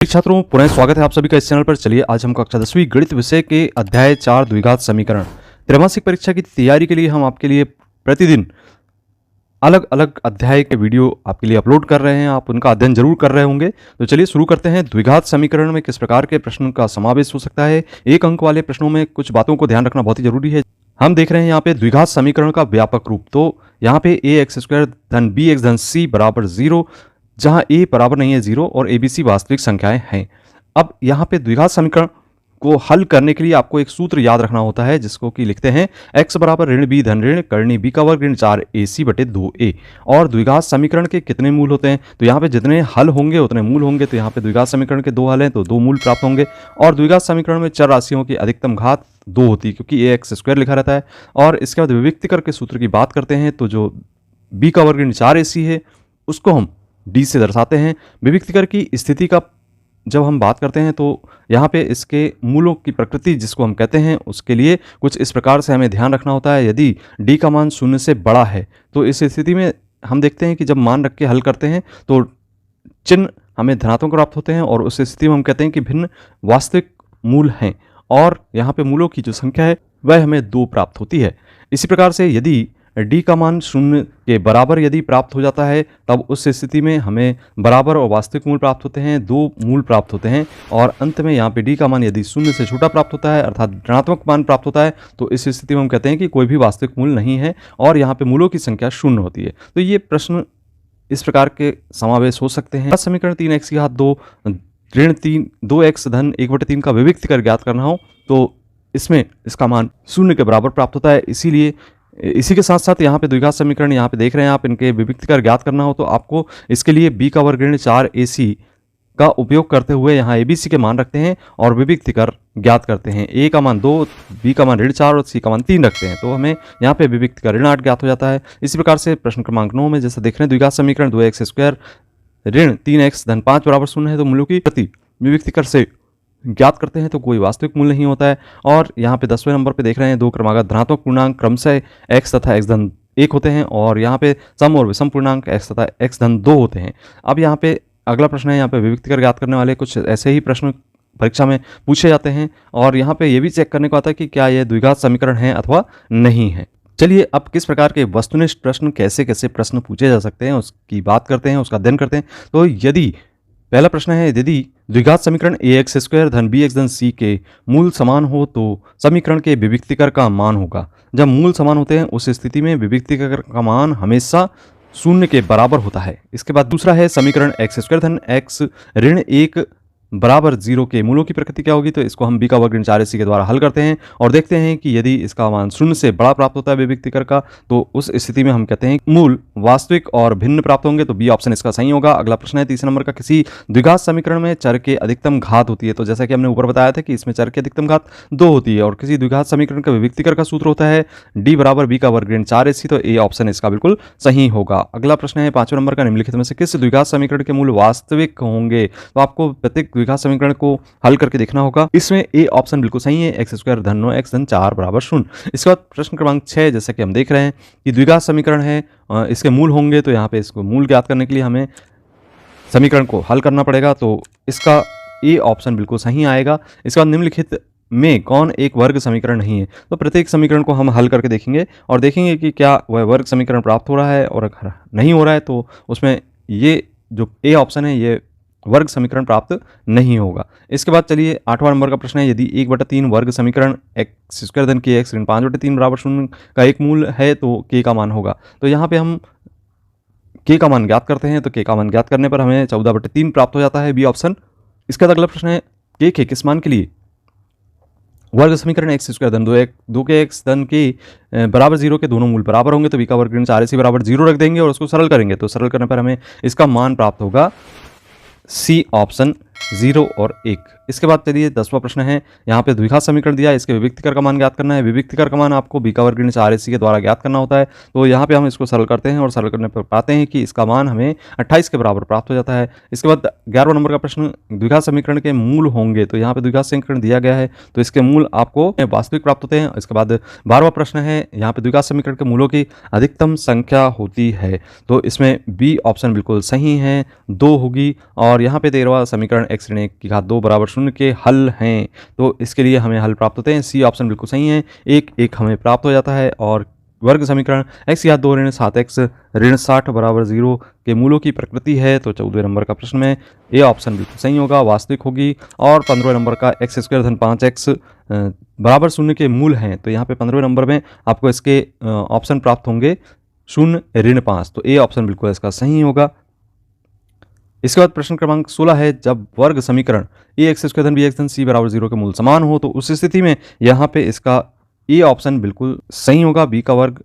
छात्रों, पुनः स्वागत है आप सभी का इस चैनल पर। चलिए आज हम कक्षा 10वीं गणित विषय के अध्याय 4 द्विघात समीकरण त्रैमासिक परीक्षा की तैयारी के लिए हम आपके लिए प्रतिदिन अलग अलग अध्याय के वीडियो आपके लिए अपलोड कर रहे हैं। आप उनका अध्ययन जरूर कर रहे होंगे। तो चलिए शुरू करते हैं। द्विघात समीकरण में किस प्रकार के प्रश्न का समावेश हो सकता है। एक अंक वाले प्रश्नों में कुछ बातों को ध्यान रखना बहुत ही जरूरी है। हम देख रहे हैं यहाँ पे द्विघात समीकरण का व्यापक रूप। तो यहाँ पे ax² धन bx धन c बराबर 0, जहां a बराबर नहीं है 0 और abc वास्तविक संख्याएं हैं। अब यहाँ पे द्विघात समीकरण को हल करने के लिए आपको एक सूत्र याद रखना होता है, जिसको कि लिखते हैं x बराबर ऋण b धन ऋण करनी b का वर्ग ऋण 4ac बटे 2a। और द्विघात समीकरण के कितने मूल होते हैं, तो यहाँ पे जितने हल होंगे उतने मूल होंगे। तो यहाँ पे द्विघात समीकरण के 2 हल हैं तो 2 मूल प्राप्त होंगे। और द्विघात समीकरण में चर राशियों की अधिकतम घात 2 होती है, क्योंकि ax² लिखा रहता है। और इसके बाद विविक्तिकर के सूत्र की बात करते हैं तो जो b का वर्ग ऋण 4ac है उसको हम d से दर्शाते हैं। विविक्तिकर की स्थिति का जब हम बात करते हैं तो यहाँ पे इसके मूलों की प्रकृति जिसको हम कहते हैं उसके लिए कुछ इस प्रकार से हमें ध्यान रखना होता है। यदि d का मान 0 से बड़ा है तो इस स्थिति में हम देखते हैं कि जब मान रख के हल करते हैं तो चिन्ह हमें धनात्मक प्राप्त होते हैं, और उस स्थिति में हम कहते हैं कि भिन्न वास्तविक मूल हैं। और यहाँ पे मूलों की जो संख्या है वह हमें 2 प्राप्त होती है। इसी प्रकार से यदि d का मान 0 के बराबर यदि प्राप्त हो जाता है तब उस स्थिति में हमें बराबर और वास्तविक मूल प्राप्त होते हैं, 2 मूल प्राप्त होते हैं। और अंत में यहाँ पे d का मान यदि 0 से छोटा प्राप्त होता है अर्थात ऋणात्मक मान प्राप्त होता है तो इस स्थिति में हम कहते हैं कि कोई भी वास्तविक मूल नहीं है और यहाँ पे मूलों की संख्या 0 होती है। तो ये प्रश्न इस प्रकार के समावेश हो सकते हैं। समीकरण 3x की घात 2 ऋण 2x धन 1/3 का विविक्तिकर ज्ञात करना हो तो इसमें इसका मान 0 के बराबर प्राप्त होता है। इसीलिए इसी के साथ साथ यहाँ पे द्विघात समीकरण यहाँ पे देख रहे हैं आप, इनके विविक्तिकर ज्ञात करना हो तो आपको इसके लिए b का वर्ग ऋण 4ac का उपयोग करते हुए यहाँ abc के मान रखते हैं और विविक्तिकर ज्ञात करते हैं। a का मान 2, b का मान ऋण 4 और c का मान 3 रखते हैं तो हमें यहाँ पे विविक्तिकर ऋण 8 ज्ञात हो जाता है। इसी प्रकार से प्रश्न क्रमांक 9 में जैसा देख रहे हैं द्विघात समीकरण 2x² ऋण 3x धन 5 बराबर 0 है तो मूलों की प्रति विविक्तिकर से ज्ञात करते हैं तो कोई वास्तविक मूल नहीं होता है। और यहाँ पे 10वें नंबर पे देख रहे हैं 2 क्रमागत धनात्मक पूर्णांक क्रमशः x तथा x धन 1 होते हैं, और यहाँ पे सम और विषम पूर्णांक x तथा x धन 2 होते हैं। अब यहाँ पे अगला प्रश्न है, यहाँ पे विविक्तिकर ज्ञात करने वाले कुछ ऐसे ही प्रश्न परीक्षा में पूछे जाते हैं और यहाँ पे ये भी चेक करने को आता है कि क्या ये द्विघात समीकरण है अथवा नहीं है। चलिए अब किस प्रकार के वस्तुनिष्ठ प्रश्न कैसे कैसे प्रश्न पूछे जा सकते हैं उसकी बात करते हैं, उसका अध्ययन करते हैं। तो यदि पहला प्रश्न है, यदि द्विघात समीकरण ax² धन bx धन c के मूल समान हो तो समीकरण के विविक्तिकर का मान होगा। जब मूल समान होते हैं उस स्थिति में विविक्तिकर का मान हमेशा 0 के बराबर होता है। इसके बाद दूसरा है समीकरण x² धन x ऋण 1 बराबर 0 के मूलों की प्रकृति क्या होगी, तो इसको हम b का वर्ग ऋण 4ac के द्वारा हल करते हैं और देखते हैं कि यदि इसका मान 0 से बड़ा प्राप्त होता है विविक्तिकर का तो उस स्थिति में हम कहते हैं मूल वास्तविक और भिन्न प्राप्त होंगे, तो बी ऑप्शन इसका सही होगा। अगला प्रश्न है तीसरे नंबर का, किसी द्विघात समीकरण में चर के अधिकतम घात होती है। तो जैसा कि हमने ऊपर बताया था कि इसमें चर की अधिकतम घात 2 होती है और किसी द्विघात समीकरण का विविक्तिकर का सूत्र होता है d बराबर b का वर्ग ऋण 4ac, तो ए ऑप्शन इसका बिल्कुल सही होगा। अगला प्रश्न है 5वें नंबर का, निम्नलिखित में से किस द्विघात समीकरण के मूल वास्तविक होंगे। तो आपको प्रत्येक द्विघात समीकरण को हल करके देखना होगा। इसमें ए ऑप्शन बिल्कुल सही है, x² धन 9x धन 4 बराबर 0। इसके बाद प्रश्न क्रमांक 6, जैसे कि हम देख रहे हैं कि द्विघात समीकरण है, इसके मूल होंगे तो यहाँ पे इसको मूल ज्ञात करने के लिए हमें समीकरण को हल करना पड़ेगा, तो इसका ए ऑप्शन बिल्कुल सही आएगा। इसके बाद निम्नलिखित में कौन एक वर्ग समीकरण नहीं है, तो प्रत्येक समीकरण को हम हल करके देखेंगे और देखेंगे कि क्या वह वर्ग समीकरण प्राप्त हो रहा है, और अगर नहीं हो रहा है तो उसमें ये जो ए ऑप्शन है ये वर्ग समीकरण प्राप्त नहीं होगा। इसके बाद चलिए 8वां नंबर का प्रश्न है, यदि 1/3 वर्ग समीकरण x² धन kx ऋण 5/3 बराबर 0 का एक मूल है तो k का मान होगा। तो यहाँ पे हम k का मान ज्ञात करते हैं, तो k का मान ज्ञात करने पर हमें 14/3 प्राप्त हो जाता है, बी ऑप्शन। इसके बाद अगला प्रश्न है, k के किस मान के लिए वर्ग समीकरण x² धन 2kx धन k बराबर 0 के दोनों मूल बराबर होंगे, तो b का वर्ग ऋण 4ac बराबर 0 रख देंगे और उसको सरल करेंगे, तो सरल करने पर हमें इसका मान प्राप्त होगा सी ऑप्शन 0 और 1। इसके बाद चलिए 10वां प्रश्न है, यहाँ पे द्विघात समीकरण दिया है, इसके विविक्तिकर का मान ज्ञात करना है। विविक्तिकर का मान आपको b का वर्ग ऋण 4ac के द्वारा ज्ञात करना होता है, तो यहाँ पे हम इसको सरल करते हैं और सरल करने पर पाते हैं कि इसका मान हमें 28 के बराबर प्राप्त हो जाता है। इसके बाद 11वां नंबर का प्रश्न, द्विघात समीकरण के मूल होंगे, तो यहाँ पे द्विघात समीकरण दिया गया है तो इसके मूल आपको वास्तविक प्राप्त होते हैं। इसके बाद 12वां प्रश्न है, यहाँ पे द्विघात समीकरण के मूलों की अधिकतम संख्या होती है, तो इसमें बी ऑप्शन बिल्कुल सही है, 2 होगी। और यहाँ पे 13वां समीकरण x ऋण 1 की घात 2 बराबर 0 के हल हैं। तो इसके लिए हमें हल प्राप्त होते हैं। सी ऑप्शन बिल्कुल सही है, 1 हमें प्राप्त हो जाता है। और वर्ग समीकरण x की घात 2 ऋण 7x ऋण 60 बराबर 0 के मूलों की प्रकृति है। तो 14वें नंबर का प्रश्न में ए ऑप्शन बिल्कुल सही होगा, वास्तविक होगी। और 15वें नंबर का x² धन 5x बराबर 0 के मूल हैं। तो यहाँ पे 15वें नंबर में आपको इसके ऑप्शन प्राप्त होंगे 0 ऋण 5। तो ए ऑप्शन बिल्कुल इसका सही होगा। इसके बाद प्रश्न क्रमांक 16 है, जब वर्ग समीकरण ax² धन bx धन c बराबर 0 के मूल समान हो तो उस स्थिति में यहाँ पे इसका ए ऑप्शन बिल्कुल सही होगा, b का वर्ग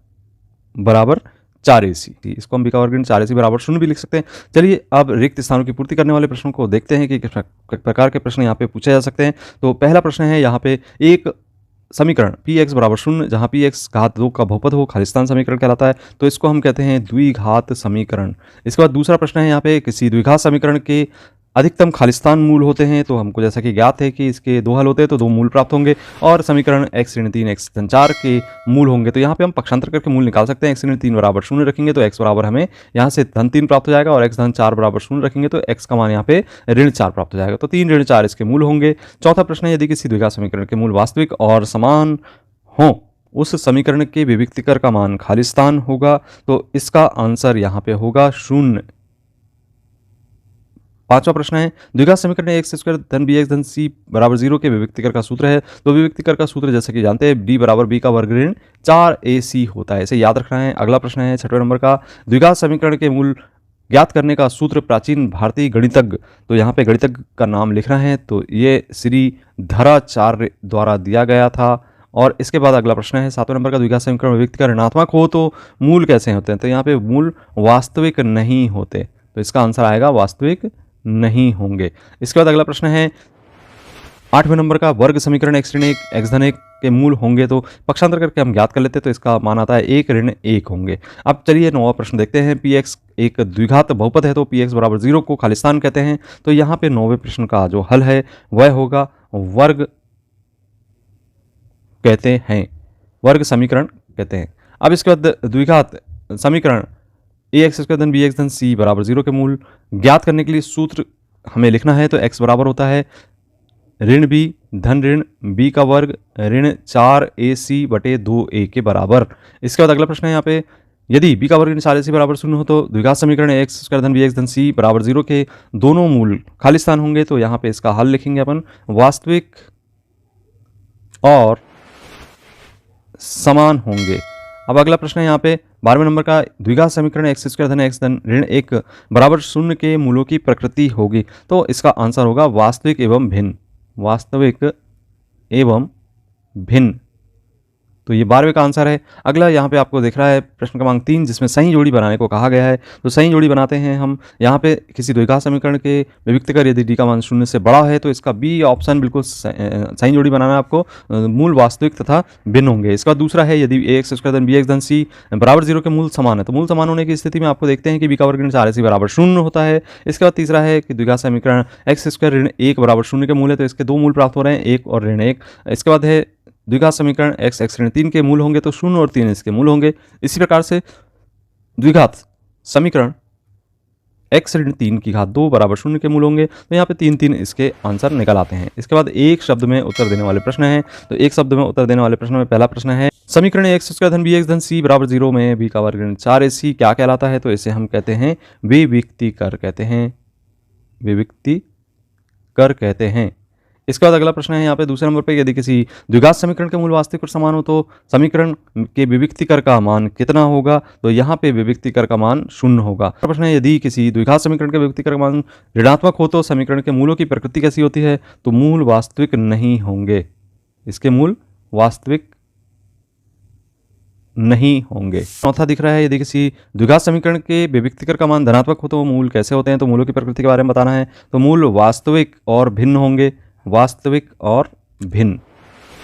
बराबर 4ac। इसको हम b का वर्ग ऋण 4ac बराबर 0 भी लिख सकते हैं। चलिए अब रिक्त स्थानों की पूर्ति करने वाले प्रश्नों को देखते हैं कि किस प्रकार के प्रश्न यहाँ पे पूछे जा सकते हैं। तो पहला प्रश्न है यहाँ पे, एक समीकरण px बराबर 0 जहाँ px घात 2 का बहुपद हो खालिस्तान समीकरण कहलाता है। तो इसको हम कहते हैं द्विघात समीकरण। इसके बाद दूसरा प्रश्न है यहाँ पे, किसी द्विघात समीकरण के अधिकतम खालिस्तान मूल होते हैं। तो हमको जैसा कि ज्ञात है कि इसके 2 हल होते हैं तो 2 मूल प्राप्त होंगे। और समीकरण x ऋण 3 x धन 4 के मूल होंगे। तो यहाँ पे हम पक्षांतर करके मूल निकाल सकते हैं। x ऋण 3 बराबर 0 रखेंगे तो x बराबर हमें यहाँ से धन 3 प्राप्त हो जाएगा, और x धन 4 बराबर 0 रखेंगे तो x का मान यहाँ पे ऋण 4 प्राप्त हो जाएगा। तो 3 ऋण 4 इसके मूल होंगे। चौथा प्रश्न है, यदि किसी द्विघात समीकरण के मूल वास्तविक और समान हो उस समीकरण के विविक्तिकर का मान खालिस्तान होगा। तो इसका आंसर यहाँ पे होगा 0। पांचवा प्रश्न है, द्विघात समीकरण x² धन bx धन c बराबर 0 के विविक्तिकर का सूत्र है। तो विविक्तिकर का सूत्र जैसे कि जानते हैं d बराबर b का वर्ग ऋण 4ac होता है, इसे याद रखना है। अगला प्रश्न है 6वें नंबर का, द्विघात समीकरण के मूल ज्ञात करने का सूत्र प्राचीन भारतीय गणितज्ञ, तो यहाँ पे गणितज्ञ का नाम लिखना है। तो ये श्री धराचार्य द्वारा दिया गया था। और इसके बाद अगला प्रश्न है 7वें नंबर का, द्विघात समीकरण विविक्तिकर ऋणात्मक हो तो मूल कैसे होते हैं। तो यहाँ पे मूल वास्तविक नहीं होते, तो इसका आंसर आएगा वास्तविक नहीं होंगे। इसके बाद अगला प्रश्न है 8वें नंबर का, वर्ग समीकरण x ऋण 1 x धन 1 के मूल होंगे तो पक्षांतर करके हम ज्ञात कर लेते हैं। तो इसका मान आता है 1 ऋण 1 होंगे। अब चलिए 9वां प्रश्न देखते हैं, px एक द्विघात बहुपद है तो px बराबर 0 को खालिस्तान कहते हैं। तो यहाँ पे 9वें प्रश्न का जो हल है वह होगा वर्ग कहते हैं, वर्ग समीकरण कहते हैं। अब इसके बाद द्विघात समीकरण ax² धन bx धन c बराबर 0 के मूल ज्ञात करने के लिए सूत्र हमें लिखना है। तो x बराबर होता है ऋण b धन ऋण b का वर्ग ऋण 4ac बटे 2a के बराबर। इसके बाद अगला प्रश्न है यहाँ पे, यदि b का वर्ग ऋण 4ac बराबर 0 हो तो द्विघात समीकरण ax² धन bx धन c बराबर 0 के दोनों मूल खालिस्तान होंगे। तो यहाँ पे इसका हल लिखेंगे अपन, वास्तविक और समान होंगे। अब अगला प्रश्न है यहाँ पे 12वें नंबर का, द्विघात समीकरण x² धन x धन ऋण 1 बराबर 0 के मूलों की प्रकृति होगी। तो इसका आंसर होगा वास्तविक एवं भिन्न, वास्तविक एवं भिन्न। तो ये 12वें का आंसर है। अगला यहाँ पे आपको दिख रहा है प्रश्न क्रमांक 3, जिसमें सही जोड़ी बनाने को कहा गया है। तो सही जोड़ी बनाते हैं हम। यहाँ पे किसी द्विघात समीकरण के विविक्तिकर यदि d का मान 0 से बड़ा है तो इसका बी ऑप्शन बिल्कुल सही जोड़ी बनाना है आपको, मूल वास्तविक तथा भिन्न होंगे। इसका दूसरा है, यदि ax² धन bx धन c बराबर 0 के मूल समान है तो मूल समान होने की स्थिति में आपको देखते हैं कि b का वर्ग ऋण 4ac बराबर 0 होता है। इसके बाद तीसरा है कि द्विघात समीकरण x² ऋण 1 बराबर 0 के मूल है, तो इसके 2 मूल प्राप्त हो रहे हैं, 1 और ऋण 1। इसके बाद है द्विघात समीकरण x ऋण 3 के मूल होंगे तो 0 और 3 इसके मूल होंगे। इसी प्रकार से द्विघात समीकरण x ऋण 3 की घात 2 बराबर 0 के मूल होंगे। तो यहाँ पे 3 इसके आंसर निकल आते हैं। इसके बाद एक शब्द में उत्तर देने वाले प्रश्न हैं। तो एक शब्द में उत्तर देने वाले प्रश्न में पहला प्रश्न है, समीकरण x² धन bx धन c बराबर 0 में b का वर्ग ऋण 4ac क्या कहलाता है। तो इसे हम कहते हैं विविक्तिकर कहते हैं, विविक्तिकर कहते हैं। इसके बाद अगला प्रश्न है यहाँ पे दूसरे नंबर पे, यदि किसी द्विघात समीकरण के मूल वास्तविक और समान हो तो समीकरण के विविक्तिकर का मान कितना होगा। तो यहाँ पे विविक्तिकर का मान 0 होगा। प्रश्न है, यदि किसी द्विघात समीकरण के विविक्तिकर का मान ऋणात्मक हो तो समीकरण के मूलों की प्रकृति कैसी होती है। तो मूल वास्तविक नहीं होंगे, इसके मूल वास्तविक नहीं होंगे। चौथा दिख रहा है, यदि किसी द्विघात समीकरण के विविक्तिकर का मान धनात्मक हो तो मूल कैसे होते हैं। तो मूलों की प्रकृति के बारे में बताना है। तो मूल वास्तविक और भिन्न होंगे, वास्तविक और भिन्न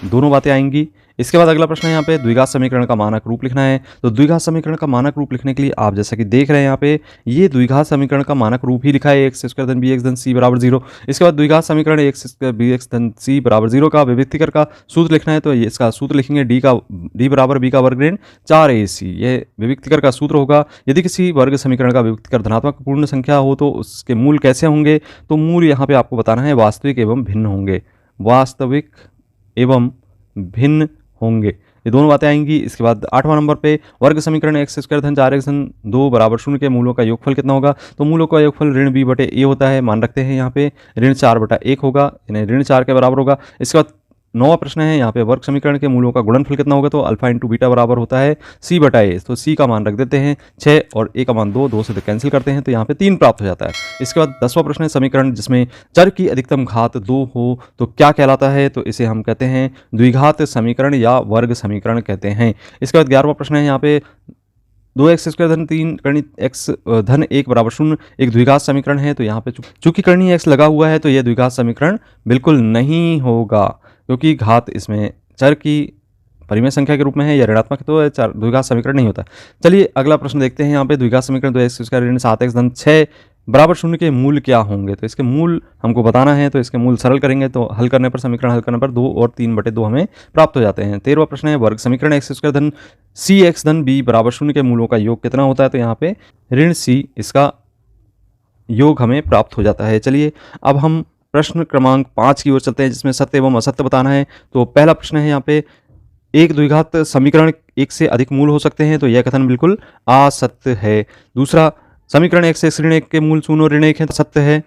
दोनों बातें आएंगी। इसके बाद अगला प्रश्न है यहाँ पे द्विघात समीकरण का मानक रूप लिखना है। तो द्विघात समीकरण का मानक रूप लिखने के लिए आप जैसा कि देख रहे हैं यहाँ पे ये द्विघात समीकरण का मानक रूप ही लिखा है एक्स स्क्वायर धन बी एक्स धन सी बराबर 0। इसके बाद द्विघात समीकरण एक्स स्क्वायर बी एक्स धन सी बराबर 0 का विभक्तिकर का सूत्र लिखना है। तो ये इसका सूत्र लिखेंगे डी बराबर बी का वर्ग ऋण 4ac। ये विभक्तिकर का सूत्र होगा। यदि किसी वर्ग समीकरण का विभक्तिकर धनात्मक पूर्ण संख्या हो तो उसके मूल कैसे होंगे? तो मूल यहाँ पे आपको बताना है वास्तविक एवं भिन्न होंगे। वास्तविक एवं भिन्न होंगे, ये दोनों बातें आएंगी। इसके बाद 8वां नंबर पे वर्ग समीकरण एक्स स्क्वायर धन 4x धन 2 बराबर 0 के मूलों का योगफल कितना होगा? तो मूलों का योगफल ऋण b बटे a होता है। मान रखते हैं यहाँ पे ऋण 4 बटा 1 होगा, यानी ऋण 4 के बराबर होगा। इसके बाद 9वां प्रश्न है यहाँ पे वर्ग समीकरण के मूलों का गुणनफल कितना होगा? तो अल्फा इंटू बीटा बराबर होता है c बटा a। तो c का मान रख देते हैं 6 और a का मान 2 से तो कैंसिल करते हैं, तो यहाँ पे 3 प्राप्त हो जाता है। इसके बाद 10वां प्रश्न है समीकरण जिसमें चर की अधिकतम घात 2 हो तो क्या कहलाता है? तो इसे हम कहते हैं द्विघात समीकरण या वर्ग समीकरण कहते हैं। इसके बाद 11वां प्रश्न है यहाँ पे 2x स्क्वायर धन 3 करणी x धन 1 बराबर 0 एक द्विघात समीकरण है। तो यहाँ पे चूंकि करणी x लगा हुआ है तो यह द्विघात समीकरण बिल्कुल नहीं होगा, क्योंकि घात इसमें चर की परिमेय संख्या के रूप में है या ऋणात्मक, तो द्विघात समीकरण नहीं होता। चलिए अगला प्रश्न देखते हैं यहाँ पे द्विघात समीकरण 2x स्क्वायर ऋण 7x धन 6 बराबर 0 के मूल क्या होंगे? तो इसके मूल हमको बताना है। तो इसके मूल सरल करेंगे तो हल करने पर समीकरण हल करने पर 2 और 3 बटे 2 हमें प्राप्त हो जाते हैं। 13वां प्रश्न है वर्ग समीकरण एक्स स्क्वायर धन सी एक्स धन बी बराबर 0 के मूलों का योग कितना होता है? तो यहाँ पे ऋण c इसका योग हमें प्राप्त हो जाता है। चलिए अब हम प्रश्न क्रमांक 5 की ओर चलते हैं जिसमें सत्य एवं असत्य बताना है। तो पहला प्रश्न है यहाँ पे एक द्विघात समीकरण एक से अधिक मूल हो सकते हैं, तो यह कथन बिल्कुल असत्य है। दूसरा समीकरण एक से ऋण 1 के मूल 0 और ऋण 1 है, तो सत्य है।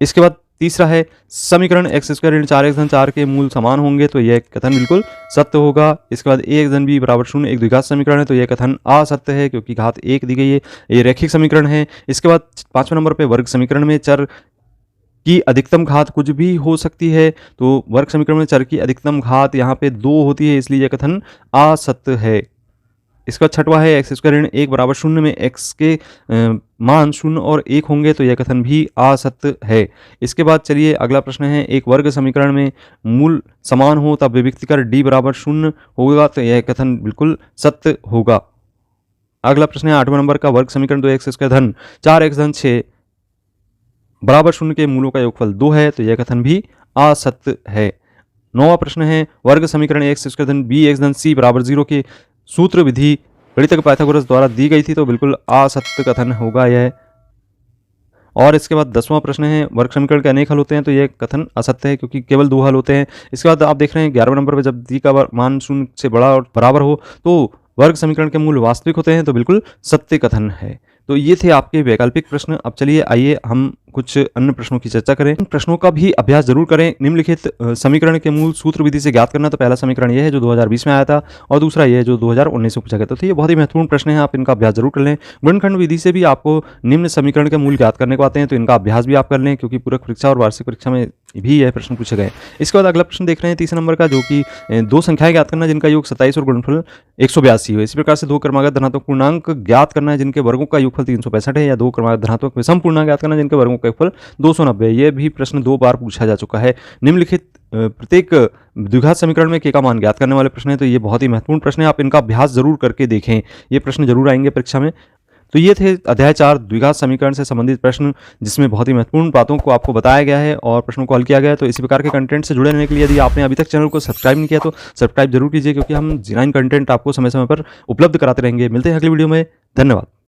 इसके बाद तीसरा है समीकरण एक्स स्क्वायर ऋण 4x धन 4 के मूल समान होंगे, तो यह कथन बिल्कुल सत्य होगा। इसके बाद a धन b बराबर 0 एक द्विघात समीकरण है, तो यह कथन असत्य है क्योंकि घात 1 दी गई है, ये रैखिक समीकरण है। इसके बाद 5वें नंबर पे वर्ग समीकरण में चर की अधिकतम घात कुछ भी हो सकती है, तो वर्ग समीकरण में चर की अधिकतम घात यहाँ पे 2 होती है, इसलिए यह कथन असत्य है। इसका 6वां है एक्स स्क्वायर ऋण 1 बराबर 0 में x के मान 0 और 1 होंगे, तो यह कथन भी असत्य है। इसके बाद चलिए अगला प्रश्न है एक वर्ग समीकरण में मूल समान हो तब विभक्तिकर d बराबर 0 होगा, तो यह कथन बिल्कुल सत्य होगा। अगला प्रश्न है 8वें नंबर का वर्ग समीकरण 2x स्क्वायर धन 4x धन 6 बराबर 0 के मूलों का योगफल 2 है, तो यह कथन भी असत्य है। 9वां प्रश्न है वर्ग समीकरण एक्स स्क्वायर धन बी एक्स धन सी बराबर 0 के सूत्र विधि गणितज्ञ पाइथागोरस द्वारा दी गई थी, तो बिल्कुल असत्य कथन होगा यह। और इसके बाद 10वां प्रश्न है वर्ग समीकरण के अनेक हल होते हैं, तो यह कथन असत्य है क्योंकि केवल 2 हल होते हैं। इसके बाद आप देख रहे हैं 11वें नंबर पर जब दी का मान 0 से बड़ा और बराबर हो तो वर्ग समीकरण के मूल वास्तविक होते हैं, तो बिल्कुल सत्य कथन है। तो ये थे आपके वैकल्पिक प्रश्न। अब चलिए आइए हम कुछ अन्य प्रश्नों की चर्चा करें। इन प्रश्नों का भी अभ्यास जरूर करें। निम्नलिखित समीकरण के मूल सूत्र विधि से ज्ञात करना। तो पहला समीकरण यह है जो 2020 में आया था और दूसरा यह है जो 2019 में पूछा गया था। तो ये बहुत ही महत्वपूर्ण प्रश्न है, आप इनका अभ्यास जरूर कर लें। गुणनखंड विधि से भी आपको निम्न समीकरण के मूल ज्ञात करने को आते हैं, तो इनका अभ्यास भी आप कर लें क्योंकि पूरक परीक्षा और वार्षिक परीक्षा में भी यह प्रश्न पूछे गए। इसके बाद अगला प्रश्न देख रहे हैं 3 नंबर का, जो कि 2 संख्याएं ज्ञात करना जिनका योग 27 और गुणनफल 182 हो। इसी प्रकार से 2 क्रमागत धनात्मक पूर्णांक ज्ञात करना है जिनके वर्गों का योगफल 365 है, या 2 क्रमागत धनात्मक विषम पूर्णांक ज्ञात करना जिनके वर्गों का योगफल 290। यह भी प्रश्न 2 बार पूछा जा चुका है। निम्नलिखित प्रत्येक द्विघात समीकरण में k का मान ज्ञात करने वाले प्रश्न है, तो ये बहुत ही महत्वपूर्ण प्रश्न है, आप इनका अभ्यास जरूर करके देखें, ये प्रश्न जरूर आएंगे परीक्षा में। तो ये थे अध्याय 4 द्विघात समीकरण से संबंधित प्रश्न, जिसमें बहुत ही महत्वपूर्ण बातों को आपको बताया गया है और प्रश्नों को हल किया गया है। तो इसी प्रकार के कंटेंट से जुड़े रहने के लिए यदि आपने अभी तक चैनल को सब्सक्राइब नहीं किया तो सब्सक्राइब जरूर कीजिए, क्योंकि हम जेन्युइन कंटेंट आपको समय समय पर उपलब्ध कराते रहेंगे। मिलते हैं अगली वीडियो में। धन्यवाद।